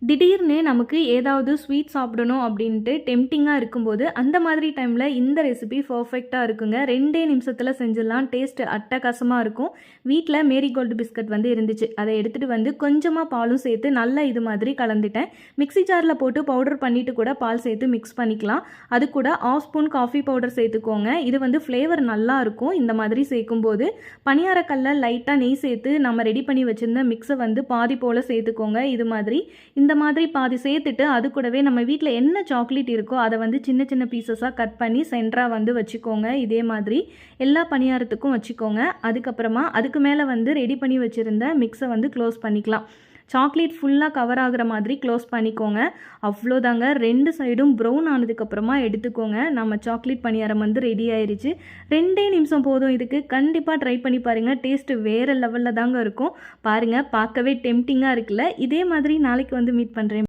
திடீர்னு நமக்கு ஏதாவது ஸ்வீட் சாப்பிடணும் அப்படின்ட்டு டெம்ப்டிங்காக இருக்கும்போது அந்த மாதிரி டைமில் இந்த ரெசிபி பர்ஃபெக்டாக இருக்குங்க. 2 நிமிஷத்தில் செஞ்சிடலாம். டேஸ்ட் அட்டகாசமாக இருக்கும். வீட்டில் மேரிகோல்டு பிஸ்கட் இருந்துச்சு. அதை எடுத்துகிட்டு கொஞ்சமாக பாலும் சேர்த்து நல்லா இது மாதிரி கலந்துட்டேன். மிக்ஸி ஜாரில் போட்டு பவுடர் பண்ணிவிட்டு கூட பால் சேர்த்து மிக்ஸ் பண்ணிக்கலாம். அது கூட 1/2 ஸ்பூன் காஃபி பவுடர் சேர்த்துக்கோங்க. இது ஃப்ளேவர் நல்லா இருக்கும். இந்த மாதிரி சேர்க்கும்போது பணியாரக்கல்ல லைட்டாக நெய் சேர்த்து நம்ம ரெடி பண்ணி வச்சுருந்த மிக்ஸை பாதி போல் சேர்த்துக்கோங்க. இது மாதிரி இந்த மாதிரி பாதி சேர்த்துட்டு அது கூடவே நம்ம வீட்டில் என்ன சாக்லேட் இருக்கோ அதை சின்ன சின்ன பீசஸாக கட் பண்ணி சென்டராக வச்சுக்கோங்க. இதே மாதிரி எல்லா பணியாரத்துக்கும் வச்சுக்கோங்க. அதுக்கப்புறமா அதுக்கு மேலே ரெடி பண்ணி வச்சுருந்த மிக்ஸை க்ளோஸ் பண்ணிக்கலாம். சாக்லேட் ஃபுல்லாக கவர் ஆகிற மாதிரி க்ளோஸ் பண்ணிக்கோங்க. அவ்வளோதாங்க. 2 சைடும் ப்ரௌன் ஆனதுக்கப்புறமா எடுத்துக்கோங்க. நம்ம சாக்லேட் பணியாரம் ரெடி ஆயிடுச்சு. 2 நிமிஷம் போதும். இதுக்கு கண்டிப்பாக ட்ரை பண்ணி பாருங்கள். டேஸ்ட்டு வேறு லெவலில் தாங்க இருக்கும். பாருங்கள், பார்க்கவே டெம்ப்டிங்காக இருக்குல்ல. இதே மாதிரி நாளைக்கு மீட் பண்ணுறேன்.